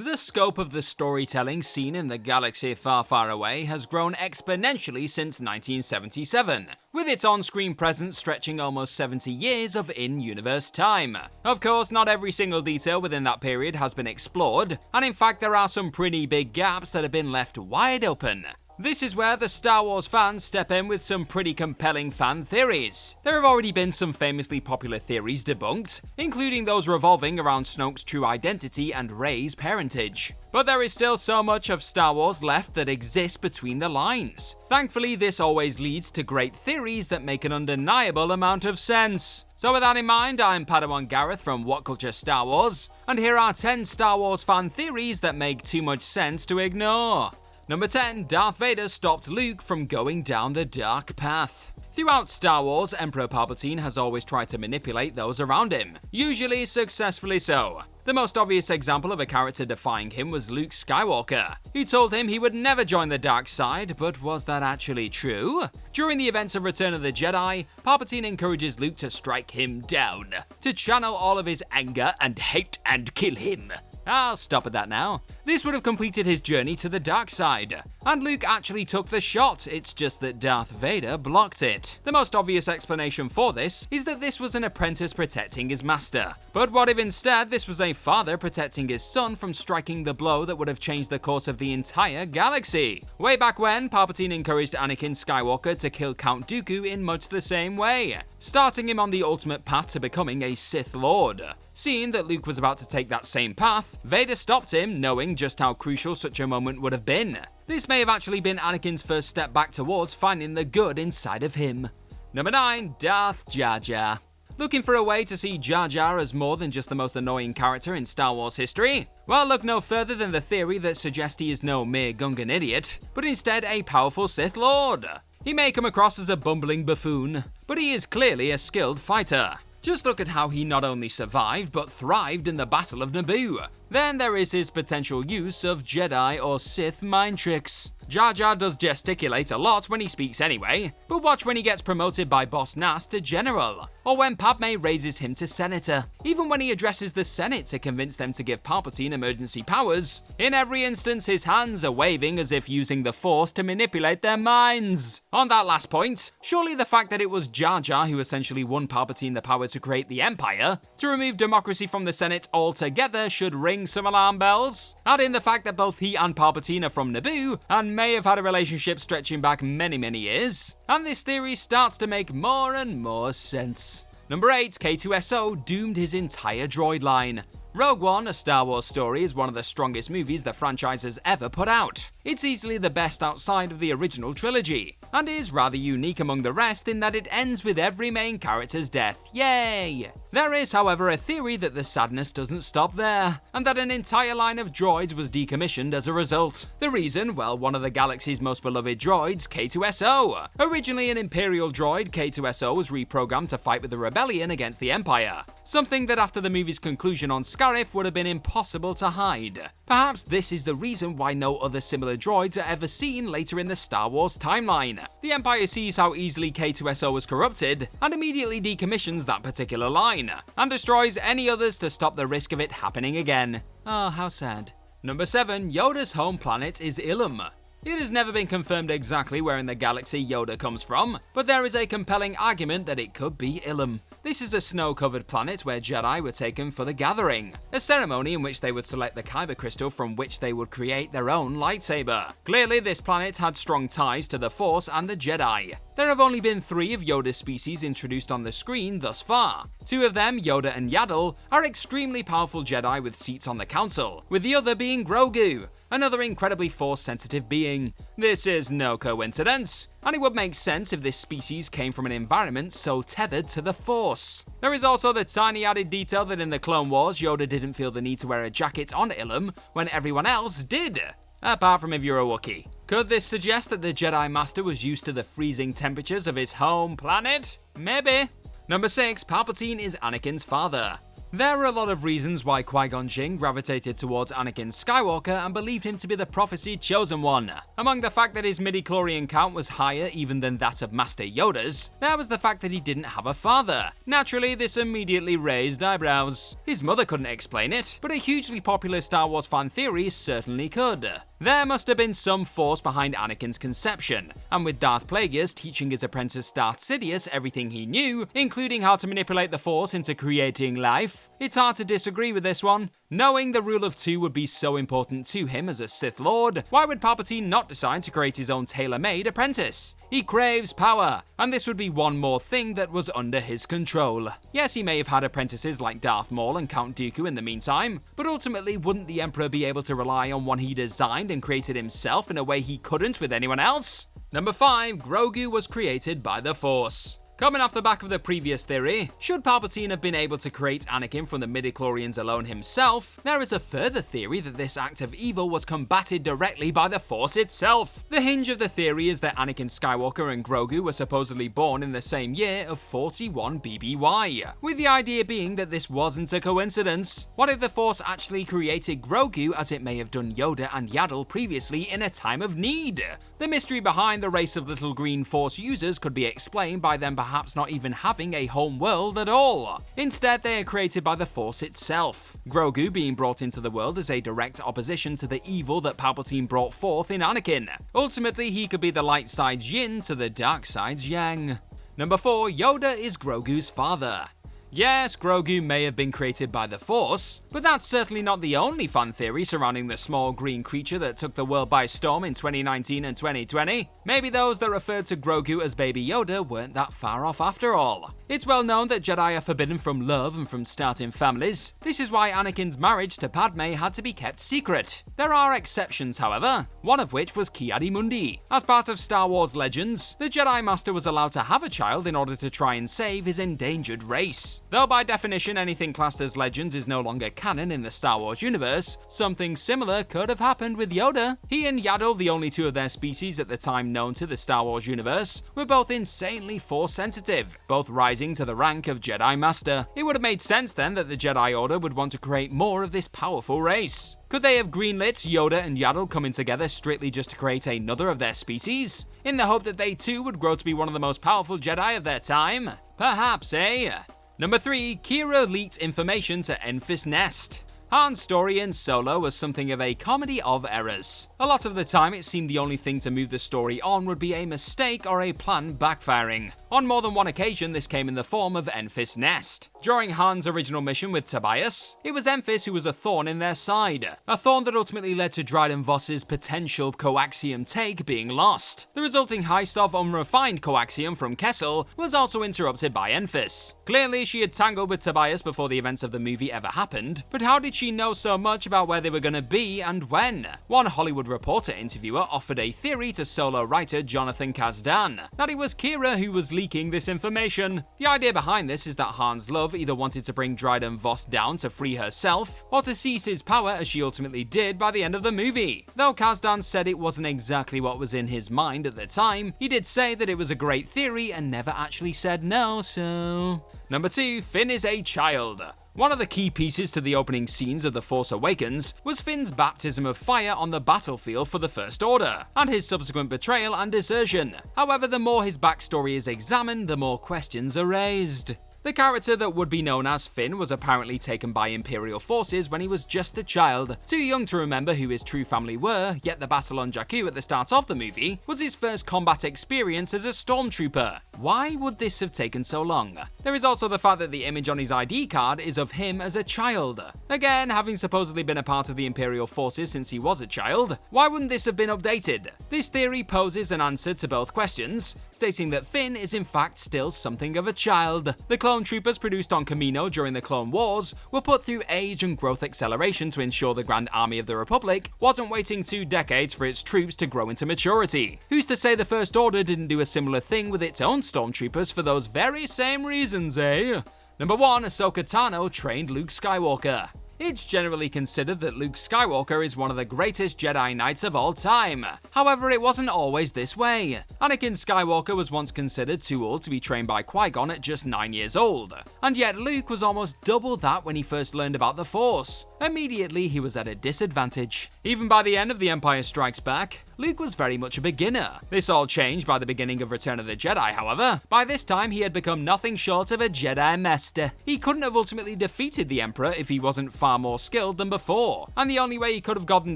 The scope of the storytelling seen in the galaxy far, far away has grown exponentially since 1977, with its on-screen presence stretching almost 70 years of in-universe time. Of course, not every single detail within that period has been explored, and in fact there are some pretty big gaps that have been left wide open. This is where the Star Wars fans step in with some pretty compelling fan theories. There have already been some famously popular theories debunked, including those revolving around Snoke's true identity and Rey's parentage. But there is still so much of Star Wars left that exists between the lines. Thankfully, this always leads to great theories that make an undeniable amount of sense. So with that in mind, I'm Padawan Gareth from What Culture Star Wars, and here are 10 Star Wars fan theories that make too much sense to ignore. Number 10. Darth Vader stopped Luke from going down the dark path. Throughout Star Wars, Emperor Palpatine has always tried to manipulate those around him, usually successfully so. The most obvious example of a character defying him was Luke Skywalker, who told him he would never join the dark side, but was that actually true? During the events of Return of the Jedi, Palpatine encourages Luke to strike him down, to channel all of his anger and hate and kill him. I'll stop at that now. This would have completed his journey to the dark side, and Luke actually took the shot, it's just that Darth Vader blocked it. The most obvious explanation for this is that this was an apprentice protecting his master. But what if instead this was a father protecting his son from striking the blow that would have changed the course of the entire galaxy? Way back when, Palpatine encouraged Anakin Skywalker to kill Count Dooku in much the same way, starting him on the ultimate path to becoming a Sith Lord. Seeing that Luke was about to take that same path, Vader stopped him, knowing just how crucial such a moment would have been. This may have actually been Anakin's first step back towards finding the good inside of him. Number 9. Darth Jar Jar. Looking for a way to see Jar Jar as more than just the most annoying character in Star Wars history? Well, look no further than the theory that suggests he is no mere Gungan idiot, but instead a powerful Sith Lord. He may come across as a bumbling buffoon, but he is clearly a skilled fighter. Just look at how he not only survived, but thrived in the Battle of Naboo. Then there is his potential use of Jedi or Sith mind tricks. Jar Jar does gesticulate a lot when he speaks anyway, but watch when he gets promoted by Boss Nass to General, or when Padme raises him to Senator. Even when he addresses the Senate to convince them to give Palpatine emergency powers, in every instance his hands are waving as if using the Force to manipulate their minds. On that last point, surely the fact that it was Jar Jar who essentially won Palpatine the power to create the Empire, to remove democracy from the Senate altogether should ring some alarm bells. Add in the fact that both he and Palpatine are from Naboo, and may have had a relationship stretching back many years, and this theory starts to make more and more sense. Number 8. K2SO doomed his entire droid line. Rogue One, a Star Wars story, is one of the strongest movies the franchise has ever put out. It's easily the best outside of the original trilogy, and is rather unique among the rest in that it ends with every main character's death. Yay! There is, however, a theory that the sadness doesn't stop there, and that an entire line of droids was decommissioned as a result. The reason? Well, one of the galaxy's most beloved droids, K2SO. Originally an Imperial droid, K2SO was reprogrammed to fight with the rebellion against the Empire, something that after the movie's conclusion on Scarif would have been impossible to hide. Perhaps this is the reason why no other similar droids are ever seen later in the Star Wars timeline. The Empire sees how easily K2SO was corrupted, and immediately decommissions that particular line, and destroys any others to stop the risk of it happening again. Oh, how sad. Number 7. Yoda's home planet is ILUM. It has never been confirmed exactly where in the galaxy Yoda comes from, but there is a compelling argument that it could be ILUM. This is a snow-covered planet where Jedi were taken for the Gathering, a ceremony in which they would select the kyber crystal from which they would create their own lightsaber. Clearly, this planet had strong ties to the Force and the Jedi. There have only been 3 of Yoda's species introduced on the screen thus far. 2 of them, Yoda and Yaddle, are extremely powerful Jedi with seats on the Council, with the other being Grogu, another incredibly Force-sensitive being. This is no coincidence, and it would make sense if this species came from an environment so tethered to the Force. There is also the tiny added detail that in the Clone Wars, Yoda didn't feel the need to wear a jacket on ILUM when everyone else did, apart from if you're a Wookiee. Could this suggest that the Jedi Master was used to the freezing temperatures of his home planet? Maybe. Number 6. Palpatine is Anakin's father. There are a lot of reasons why Qui-Gon Jinn gravitated towards Anakin Skywalker and believed him to be the prophesied chosen one. Among the fact that his midi-chlorian count was higher even than that of Master Yoda's, there was the fact that he didn't have a father. Naturally, this immediately raised eyebrows. His mother couldn't explain it, but a hugely popular Star Wars fan theory certainly could. There must have been some force behind Anakin's conception, and with Darth Plagueis teaching his apprentice Darth Sidious everything he knew, including how to manipulate the Force into creating life, it's hard to disagree with this one. Knowing the rule of two would be so important to him as a Sith Lord, why would Palpatine not decide to create his own tailor-made apprentice? He craves power, and this would be one more thing that was under his control. Yes, he may have had apprentices like Darth Maul and Count Dooku in the meantime, but ultimately wouldn't the Emperor be able to rely on one he designed and created himself in a way he couldn't with anyone else? Number 5. Grogu was created by the Force. Coming off the back of the previous theory, should Palpatine have been able to create Anakin from the midichlorians alone himself, there is a further theory that this act of evil was combated directly by the Force itself. The hinge of the theory is that Anakin Skywalker and Grogu were supposedly born in the same year of 41 BBY, with the idea being that this wasn't a coincidence. What if the Force actually created Grogu as it may have done Yoda and Yaddle previously in a time of need? The mystery behind the race of little green Force users could be explained by them perhaps not even having a home world at all. Instead, they are created by the Force itself. Grogu being brought into the world as a direct opposition to the evil that Palpatine brought forth in Anakin. Ultimately, he could be the light side's yin to the dark side's yang. Number 4. Yoda is Grogu's father. Yes, Grogu may have been created by the Force, but that's certainly not the only fan theory surrounding the small green creature that took the world by storm in 2019 and 2020. Maybe those that referred to Grogu as Baby Yoda weren't that far off after all. It's well known that Jedi are forbidden from love and from starting families. This is why Anakin's marriage to Padme had to be kept secret. There are exceptions, however, one of which was Ki-Adi-Mundi. As part of Star Wars Legends, the Jedi Master was allowed to have a child in order to try and save his endangered race. Though by definition anything classed as Legends is no longer canon in the Star Wars universe, something similar could have happened with Yoda. He and Yaddle, the only two of their species at the time known to the Star Wars universe, were both insanely Force sensitive, both rising to the rank of Jedi Master. It would have made sense then that the Jedi Order would want to create more of this powerful race. Could they have greenlit Yoda and Yaddle coming together strictly just to create another of their species, in the hope that they too would grow to be one of the most powerful Jedi of their time? Perhaps, eh? Number 3. Kira leaked information to Enfys Nest. Han's story in Solo was something of a comedy of errors. A lot of the time it seemed the only thing to move the story on would be a mistake or a plan backfiring. On more than one occasion this came in the form of Enfys Nest. During Han's original mission with Tobias, it was Enfys who was a thorn in their side. A thorn that ultimately led to Dryden Voss's potential coaxium take being lost. The resulting heist of unrefined coaxium from Kessel was also interrupted by Enfys. Clearly she had tangled with Tobias before the events of the movie ever happened, but how did she know so much about where they were going to be and when? One Hollywood Reporter interviewer offered a theory to Solo writer Jonathan Kasdan, that it was Kira who was leaking this information. The idea behind this is that Han's love either wanted to bring Dryden Voss down to free herself, or to seize his power as she ultimately did by the end of the movie. Though Kasdan said it wasn't exactly what was in his mind at the time, he did say that it was a great theory and never actually said no, so... Number 2. Finn is a child. One of the key pieces to the opening scenes of The Force Awakens was Finn's baptism of fire on the battlefield for the First Order, and his subsequent betrayal and desertion. However, the more his backstory is examined, the more questions are raised. The character that would be known as Finn was apparently taken by Imperial forces when he was just a child, too young to remember who his true family were, yet the battle on Jakku at the start of the movie was his first combat experience as a stormtrooper. Why would this have taken so long? There is also the fact that the image on his ID card is of him as a child. Again, having supposedly been a part of the Imperial forces since he was a child, why wouldn't this have been updated? This theory poses an answer to both questions, stating that Finn is in fact still something of a child. The clone troopers produced on Kamino during the Clone Wars were put through age and growth acceleration to ensure the Grand Army of the Republic wasn't waiting 2 decades for its troops to grow into maturity. Who's to say the First Order didn't do a similar thing with its own stormtroopers for those very same reasons, eh? Number 1. Ahsoka Tano trained Luke Skywalker. It's generally considered that Luke Skywalker is one of the greatest Jedi Knights of all time. However, it wasn't always this way. Anakin Skywalker was once considered too old to be trained by Qui-Gon at just 9 years old, and yet Luke was almost double that when he first learned about the Force. Immediately, he was at a disadvantage. Even by the end of The Empire Strikes Back, Luke was very much a beginner. This all changed by the beginning of Return of the Jedi, however. By this time, he had become nothing short of a Jedi Master. He couldn't have ultimately defeated the Emperor if he wasn't far more skilled than before, and the only way he could have gotten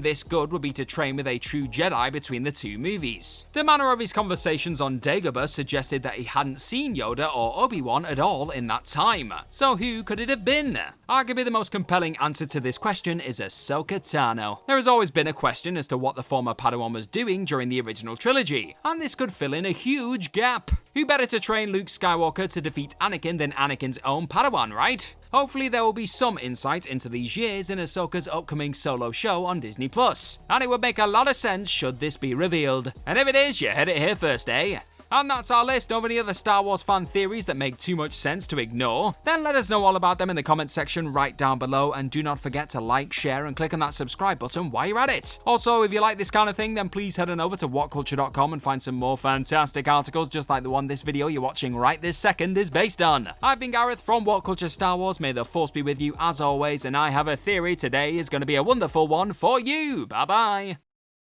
this good would be to train with a true Jedi between the two movies. The manner of his conversations on Dagobah suggested that he hadn't seen Yoda or Obi-Wan at all in that time. So who could it have been? Arguably the most compelling answer to this question is Ahsoka Tano. There has always been a question as to what the former Padawan was doing during the original trilogy, and this could fill in a huge gap. Who better to train Luke Skywalker to defeat Anakin than Anakin's own Padawan, right? Hopefully there will be some insight into these years in Ahsoka's upcoming solo show on Disney+, and it would make a lot of sense should this be revealed. And if it is, you heard it here first, eh? And that's our list of any other Star Wars fan theories that make too much sense to ignore. Then let us know all about them in the comments section right down below, and do not forget to like, share, and click on that subscribe button while you're at it. Also, if you like this kind of thing, then please head on over to whatculture.com and find some more fantastic articles just like the one this video you're watching right this second is based on. I've been Gareth from What Culture Star Wars. May the Force be with you as always, and I have a theory today is going to be a wonderful one for you. Bye bye.